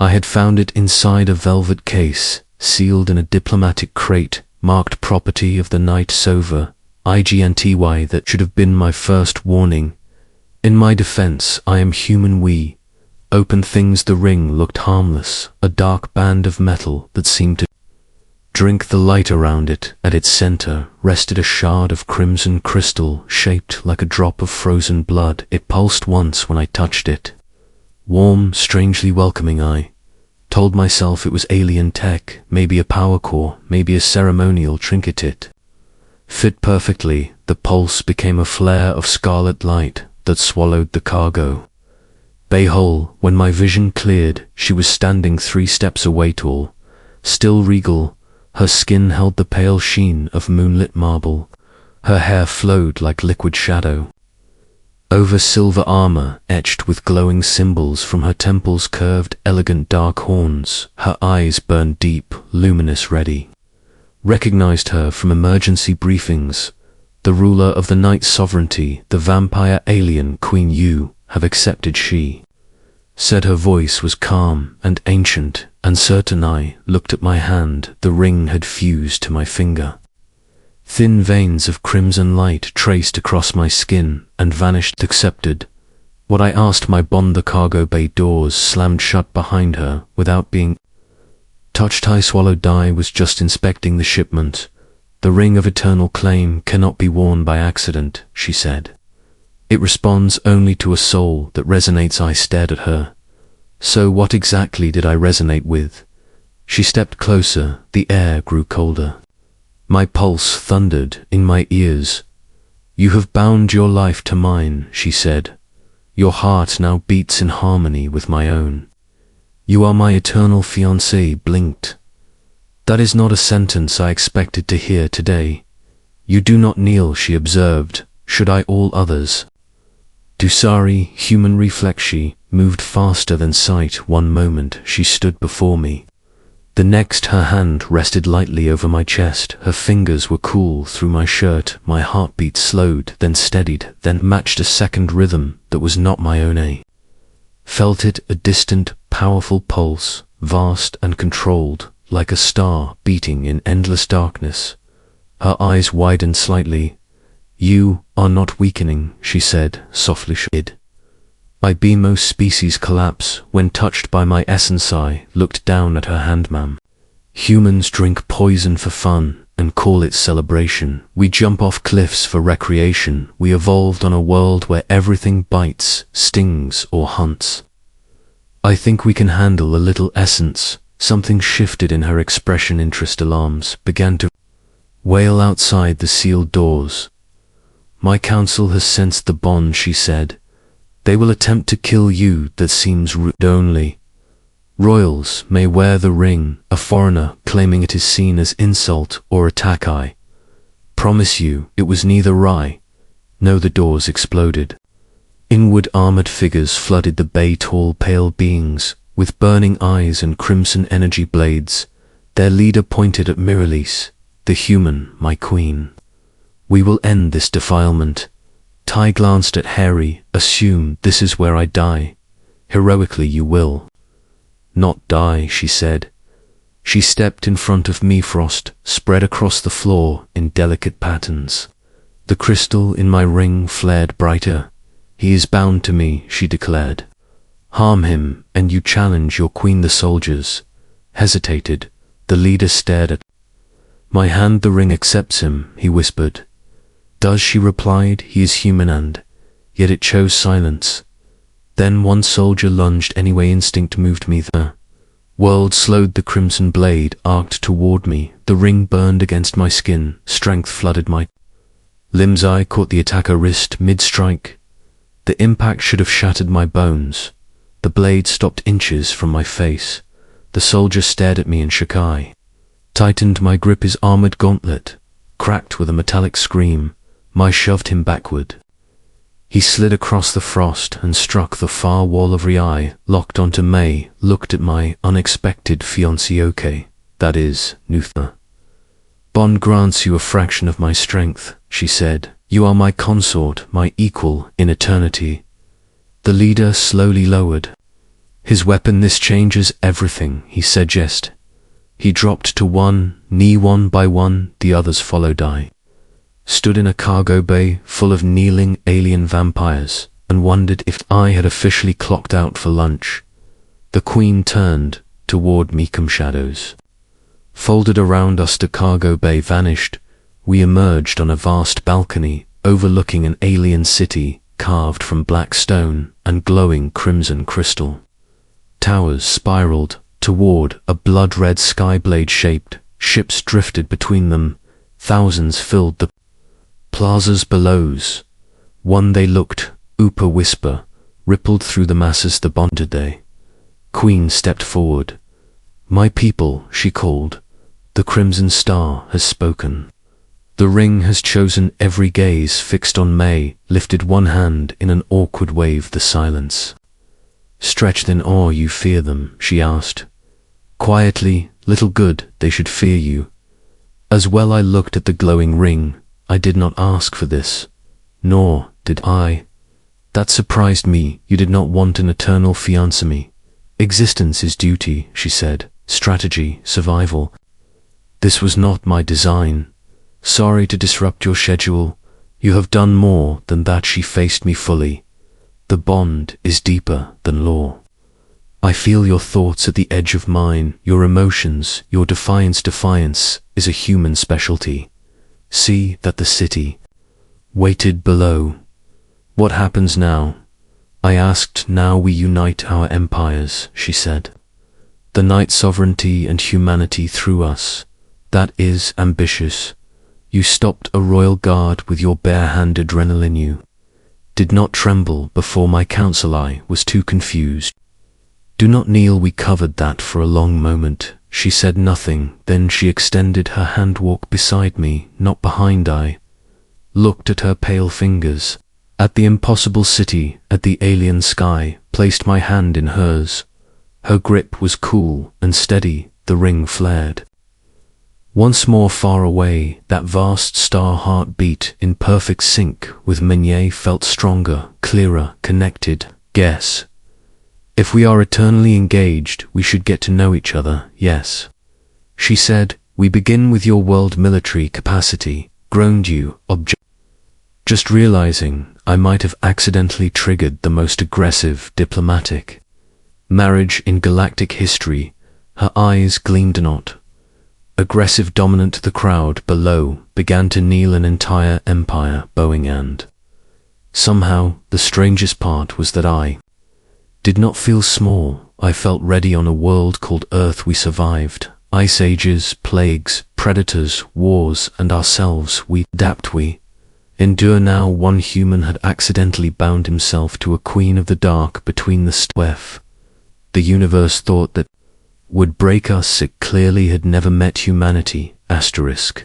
I had found it inside a velvet case, sealed in a diplomatic crate, marked property of the Night Sova, IGNTY. That should have been my first warning. In my defense, I am human. We open things. The ring looked harmless, a dark band of metal that seemed to drink the light around it. At its center rested a shard of crimson crystal, shaped like a drop of frozen blood. It pulsed once when I touched it. Warm, strangely welcoming. I told myself it was alien tech, maybe a power core, maybe a ceremonial trinket. It fit perfectly. The pulse became a flare of scarlet light that swallowed the cargo bay whole. When my vision cleared, she was standing 3 steps away, tall, still regal. Her skin held the pale sheen of moonlit marble. Her hair flowed like liquid shadow over silver armor, etched with glowing symbols. From her temples curved elegant dark horns. Her eyes burned deep, luminous, ready. Recognized her from emergency briefings. The ruler of the Night Sovereignty, the vampire alien Queen. You have accepted, she said. Her voice was calm and ancient, uncertain. I looked at my hand. The ring had fused to my finger. Thin veins of crimson light traced across my skin and vanished. Accepted what I asked. My bond. The cargo bay doors slammed shut behind her without being touched. I swallowed. I was just inspecting the shipment. The ring of eternal claim cannot be worn by accident, she said. It responds only to a soul that resonates. I stared at her. So what exactly did I resonate with? She stepped closer. The air grew colder. My pulse thundered in my ears. You have bound your life to mine, she said. Your heart now beats in harmony with my own. You are my eternal fiancée. Blinked. That is not a sentence I expected to hear today. You do not kneel, she observed. Should I all others do? Sorry, human reflex. She moved faster than sight. One moment she stood before me. The next her hand rested lightly over my chest. Her fingers were cool through my shirt. My heartbeat slowed, then steadied, then matched a second rhythm that was not my own. I felt it, a distant, powerful pulse, vast and controlled, like a star beating in endless darkness. Her eyes widened slightly. You are not weakening, she said, softly. I be most species collapse when touched by my essence. I looked down at her hand. Ma'am, humans drink poison for fun and call it celebration. We jump off cliffs for recreation. We evolved on a world where everything bites, stings, or hunts. I think we can handle a little essence. Something shifted in her expression. Interest. Alarms began to wail outside the sealed doors. My council has sensed the bond, she said. They will attempt to kill you. That seems rude. Only royals may wear the ring. A foreigner claiming it is seen as insult or attack. I promise you it was neither. I no. The doors exploded. Inward armored figures flooded the bay. Tall, pale beings with burning eyes and crimson energy blades. Their leader pointed at Miralise, the human, my queen. We will end this defilement. Ty glanced at Harry. Assume this is where I die. Heroically you will not die, she said. She stepped in front of me. Frost spread across the floor in delicate patterns. The crystal in my ring flared brighter. He is bound to me, she declared. Harm him, and you challenge your queen. The soldiers hesitated. The leader stared at my hand. The ring accepts him, he whispered. Does, she replied. He is human, and yet it chose silence. Then one soldier lunged anyway. Instinct moved me. The world slowed. The crimson blade arced toward me. The ring burned against my skin. Strength flooded my limbs. I caught the attacker wrist mid-strike. The impact should have shattered my bones. The blade stopped inches from my face. The soldier stared at me and shook. I tightened my grip. His armored gauntlet cracked with a metallic scream. I shoved him backward. He slid across the frost and struck the far wall of Rai. Locked onto May, looked at my unexpected fiancée. Okay, that is, Nutha. Bond grants you a fraction of my strength, she said. You are my consort, my equal in eternity. The leader slowly lowered His weapon, this changes everything, he suggested. He dropped to one knee. One by one, the others followed. I stood in a cargo bay full of kneeling alien vampires and wondered if I had officially clocked out for lunch. The Queen turned toward me. Shadows folded around us. The cargo bay vanished. We emerged on a vast balcony overlooking an alien city carved from black stone and glowing crimson crystal. Towers spiraled toward a blood-red sky-blade-shaped. Ships drifted between them. Thousands filled the plazas below. One they looked, Upa whisper, rippled through the masses. The bonded day. Queen stepped forward. My people, she called, the Crimson Star has spoken. The ring has chosen. Every gaze fixed on May lifted one hand in an awkward wave. The silence stretched in awe. You fear them, she asked. Quietly, little good, they should fear you. As well. I looked at the glowing ring. I did not ask for this, nor did I. That surprised me. You did not want an eternal fiancé. Existence is duty, she said, strategy, survival. This was not my design. Sorry to disrupt your schedule. You have done more than that. She faced me fully. The bond is deeper than law. I feel your thoughts at the edge of mine, your emotions, your defiance. Defiance is a human specialty. See that the city waited below. What happens now? I asked. Now we unite our empires, she said. The night sovereignty and humanity through us. That is ambitious. You stopped a royal guard with your bare hand. Adrenaline. You did not tremble before my counsel. I was too confused. Do not kneel. We covered that for a long moment. She said nothing. Then she extended her hand. Walk beside me, not behind. I looked at her pale fingers, at the impossible city, at the alien sky, placed my hand in hers. Her grip was cool and steady. The ring flared. Once more far away, that vast star heart beat in perfect sync with Meunier. Felt stronger, clearer, connected. Guess. If we are eternally engaged, we should get to know each other, yes. She said, we begin with your world military capacity, groaned you, just realizing I might have accidentally triggered the most aggressive diplomatic marriage in galactic history. Her eyes gleamed not. Aggressive, dominant. The crowd below began to kneel. An entire empire bowing, and somehow the strangest part was that I did not feel small. I felt ready. On a world called Earth we survived. Ice ages, plagues, predators, wars, and ourselves. We adapt, we endure. Now one human had accidentally bound himself to a queen of the dark between the stars. The universe thought that would break us. It clearly had never met humanity. Asterisk.